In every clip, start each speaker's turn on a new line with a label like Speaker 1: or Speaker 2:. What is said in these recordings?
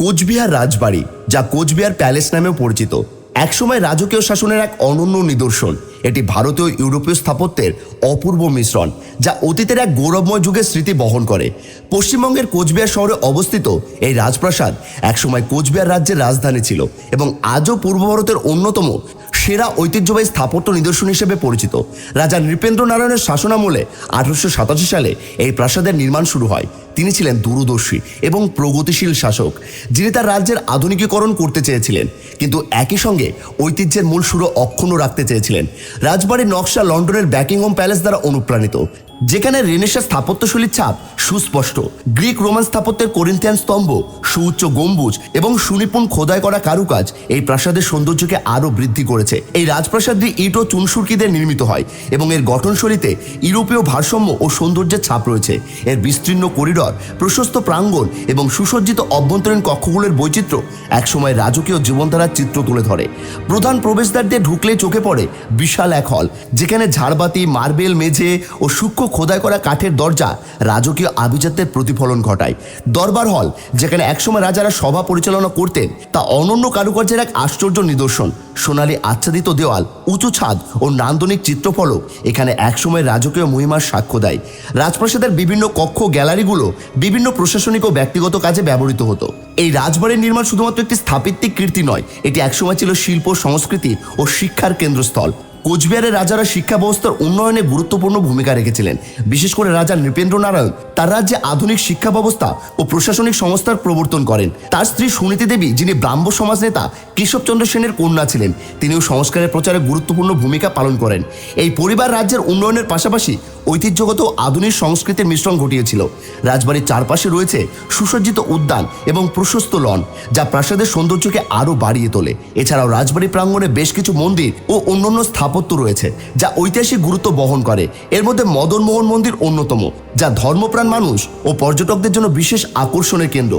Speaker 1: কোচবিহার রাজবাড়ি, যা কোচবিহার প্যালেস নামেও পরিচিত, একসময় রাজকীয় শাসনের এক অনন্য নিদর্শন। এটি ভারতীয় ইউরোপীয় স্থাপত্যের অপূর্ব মিশ্রণ, যা অতীতের এক গৌরবময় যুগের স্মৃতি বহন করে। পশ্চিমবঙ্গের কোচবিহার শহরে অবস্থিত এই রাজপ্রাসাদ একসময় কোচবিহার রাজ্যের রাজধানী ছিল এবং আজও পূর্ব ভারতের অন্যতম সেরা ঐতিহ্যবাহী স্থাপত্য নিদর্শন হিসেবে পরিচিত। রাজা নৃপেন্দ্র নারায়ণের শাসনামলে 1887 সালে এই প্রাসাদের নির্মাণ শুরু হয়। তিনি ছিলেন দূরদর্শী এবং প্রগতিশীল শাসক, যিনি তার রাজ্যের আধুনিকীকরণ করতে চেয়েছিলেন, কিন্তু একই সঙ্গে ঐতিহ্যের মূল সুরও অক্ষুণ্ণ রাখতে চেয়েছিলেন। রাজবাড়ির নকশা লন্ডনের ব্যাকিংহাম প্যালেস দ্বারা অনুপ্রাণিত, যেখানে রেনেসাঁ স্থাপত্যশৈলীর ছাপ সুস্পষ্ট। গ্রিক রোমান স্থাপত্যের করিন্থিয়ান স্তম্ভ, সুউচ্চ গম্বুজ এবং সুনিপুণ খোদাই করা কারুকাজ এই প্রাসাদের সৌন্দর্যকে আরও বৃদ্ধি করেছে। এই রাজপ্রাসাদটি ইট ও চুনসুরকিদের নির্মিত হয় এবং এর গঠনশৈলীতে ইউরোপীয় ভারসাম্য ও সৌন্দর্যের ছাপ রয়েছে। এর বিস্তীর্ণ করিডর, প্রশস্ত প্রাঙ্গণ এবং সুসজ্জিত অভ্যন্তরীণ কক্ষগুলোর বৈচিত্র্য একসময় রাজকীয় জীবনধারার চিত্র তুলে ধরে। প্রধান প্রবেশদ্বার দিয়ে ঢুকলে চোখে পড়ে বিশাল এক হল, যেখানে ঝাড়বাতি, মার্বেল মেঝে ও সূক্ষ্ম খোদাই করা কাঠের দরজা রাজকীয় আভিজাত্যের প্রতিফলন ঘটায়। দরবার হল, যেখানে একসময় রাজারা সভা পরিচালনা করতেন, তা অনন্য কারুকার্যের এক আশ্চর্য নিদর্শন। সোনালী আচ্ছাদিত দেওয়াল, উঁচু ছাদ ও নান্দনিক চিত্রফলক এখানে একসময় রাজকীয় মহিমার সাক্ষ্য দেয়। রাজপ্রাসাদের বিভিন্ন কক্ষ, গ্যালারিগুলো বিভিন্ন প্রশাসনিক ও ব্যক্তিগত কাজে ব্যবহৃত হতো। এই রাজবাড়ির নির্মাণ শুধুমাত্র একটি স্থাপত্যিক কীর্তি নয়, এটি একসময় ছিল শিল্প, সংস্কৃতি ও শিক্ষার কেন্দ্রস্থল। কোচবিহারের রাজারা শিক্ষা ব্যবস্থার উন্নয়নে গুরুত্বপূর্ণ ভূমিকা রেখেছিলেন। বিশেষ করে রাজা নৃপেন্দ্র নারায়ণ তার রাজ্যে আধুনিক শিক্ষা ব্যবস্থা ও প্রশাসনিক সংস্থার প্রবর্তন করেন। তার স্ত্রী সুনীতি দেবী, যিনি ব্রাহ্ম সমাজ নেতা কেশবচন্দ্র সেনের কন্যা ছিলেন, তিনিও সংস্কারের প্রচারে গুরুত্বপূর্ণ ভূমিকা পালন করেন। এই পরিবার রাজ্যের উন্নয়নের পাশাপাশি ঐতিহ্যগত আধুনিক সংস্কৃতির মিশ্রণ ঘটিয়েছিল। রাজবাড়ির চারপাশে রয়েছে সুসজ্জিত উদ্যান এবং প্রশস্ত লন, যা প্রাসাদের সৌন্দর্যকে আরও বাড়িয়ে তোলে। এছাড়াও রাজবাড়ি প্রাঙ্গণে বেশ কিছু মন্দির ও অন্যান্য স্থাপত্য রয়েছে, যা ঐতিহাসিক গুরুত্ব বহন করে। এর মধ্যে মদনমোহন মন্দির অন্যতম, যা ধর্মপ্রাণ মানুষ ও পর্যটকদের জন্য বিশেষ আকর্ষণের কেন্দ্র।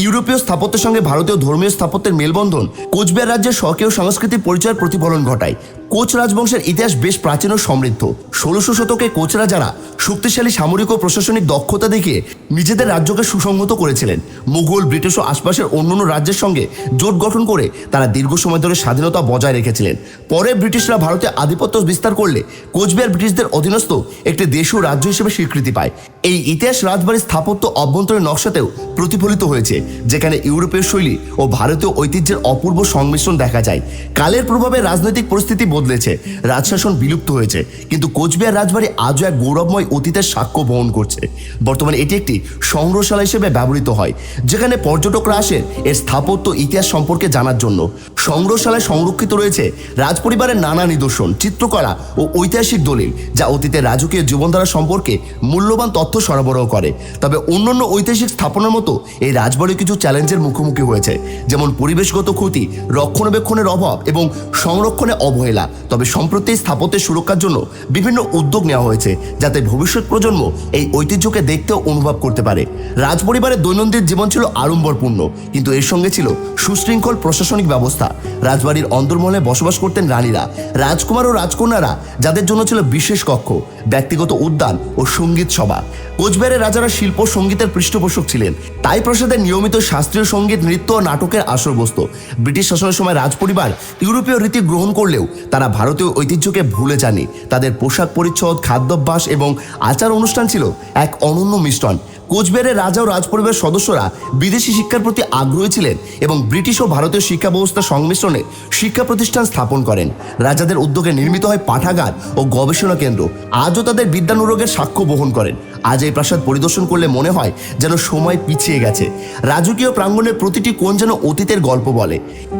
Speaker 1: ইউরোপীয় স্থাপত্যের সঙ্গে ভারতীয় ধর্মীয় স্থাপত্যের মেলবন্ধন কোচবিহার রাজ্যের স্বকীয় সাংস্কৃতিক পরিচয়ের প্রতিফলন ঘটায়। কোচ রাজবংশের ইতিহাস বেশ প্রাচীন ও সমৃদ্ধ। 1600 শতকে কোচ রাজারা শক্তিশালী সামরিক ও প্রশাসনিক দক্ষতা দেখিয়ে নিজেদের রাজ্যকে সুসংহত করেছিলেন। মুঘল, ব্রিটিশ ও আশপাশের অন্যান্য রাজ্যের সঙ্গে জোট গঠন করে তারা দীর্ঘ সময় ধরে স্বাধীনতা বজায় রেখেছিলেন। পরে ব্রিটিশরা ভারতে আধিপত্য বিস্তার করলে কোচবিহার ব্রিটিশদের অধীনস্থ একটি দেশীয় রাজ্য হিসেবে স্বীকৃতি পায়। এই ইতিহাস রাজবাড়ির স্থাপত্য অভ্যন্তরীণ নকশাতেও প্রতিফলিত হয়েছে, যেখানে ইউরোপীয় শৈলী ও ভারতীয় ঐতিহ্যের অপূর্ব সংমিশ্রণ দেখা যায়। কালের প্রভাবে রাজনৈতিক পরিস্থিতি বদলেছে, রাজশাসন বিলুপ্ত হয়েছে, কিন্তু কোচবিহার রাজবাড়ি আজও এক গৌরবময় অতীতের সাক্ষ্য বহন করছে। বর্তমানে এটি একটি সংগ্রহশালা হিসেবে ব্যবহৃত হয়, যেখানে পর্যটকরা আসেন এর স্থাপত্য ইতিহাস সম্পর্কে জানার জন্য। সংগ্রহশালায় সংরক্ষিত রয়েছে রাজপরিবারের নানা নিদর্শন, চিত্রকলা ও ঐতিহাসিক দলিল, যা অতীতের রাজকীয় জীবনধারা সম্পর্কে মূল্যবান তথ্য সরবরাহ করে। তবে অন্যান্য ঐতিহাসিক স্থাপনার মতো এই রাজবাড়ি কিছু চ্যালেঞ্জের মুখোমুখি হয়েছে, যেমন পরিবেশগত ক্ষতি, রক্ষণাবেক্ষণের অভাব এবং সংরক্ষণে অবহেলা। তবে সম্প্রতি স্থাপত্যের সুরক্ষার জন্য বিভিন্ন উদ্যোগ নেওয়া হয়েছে, যাতে ভবিষ্যৎ প্রজন্ম এই ঐতিহ্যকে দেখতে ও অনুভব করতে পারে। রাজপরিবারের দৈনন্দিন জীবন ছিল আড়ম্বরপূর্ণ, কিন্তু এর সঙ্গে ছিল সুশৃঙ্খল প্রশাসনিক ব্যবস্থা। রাজবাড়ির অন্দরমহলে বসবাস করতেন রানীরা, রাজকুমার ও রাজকন্যারা, যাদের জন্য ছিল বিশেষ কক্ষ, ব্যক্তিগত উদ্যান ও সঙ্গীত সভা। কোচবিহারের রাজারা শিল্প সঙ্গীতের পৃষ্ঠপোষক ছিলেন, তাই প্রাসাদে নিয়মিত শাস্ত্রীয় সঙ্গীত, নৃত্য ও নাটকের আসর বসত। ব্রিটিশ শাসনের সময় রাজপরিবার ইউরোপীয় রীতি গ্রহণ করলেও তারা ভারতীয় ঐতিহ্যকে ভুলে যায়নি। তাদের পোশাক পরিচ্ছদ, খাদ্যাভ্যাস এবং আচার অনুষ্ঠান ছিল এক অনন্য মিশ্রণ। কোচবিহারের রাজা ও রাজপরিবারের সদস্যরা বিদেশি শিক্ষার প্রতি আগ্রহী ছিলেন এবং ব্রিটিশ ও ভারতীয় শিক্ষা ব্যবস্থার সংমিশ্রণে শিক্ষা প্রতিষ্ঠান স্থাপন করেন। রাজাদের উদ্যোগে নির্মিত হয় পাঠাগার ও গবেষণা কেন্দ্র, আজও তাদের বিদ্যানুরাগের সাক্ষ্য বহন করেন। আজ এই প্রাসাদ পরিদর্শন করলে মনে হয় যেন সময় পিছিয়ে গেছে। রাজকীয় প্রাঙ্গণের প্রতিটি কোণ যেন অতীতের গল্প বলে।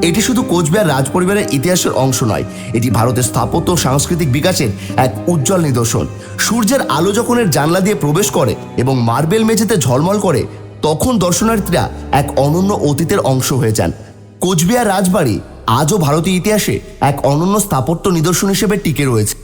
Speaker 1: এটি শুধু কোচবিহার রাজপরিবারের ইতিহাসের অংশ নয়, এটি ভারতের স্থাপত্য ও সাংস্কৃতিক বিকাশের এক উজ্জ্বল নিদর্শন। সূর্যের আলো যখন এর জানলা দিয়ে প্রবেশ করে এবং মার্বেল মেঝেতে ঝলমল করে, তখন দর্শনার্থীরা এক অনন্য অতীতের অংশ হয়ে যান। কোচবিহার রাজবাড়ি আজও ভারতীয় ইতিহাসে এক অনন্য স্থাপত্য নিদর্শন হিসেবে টিকে রয়েছে।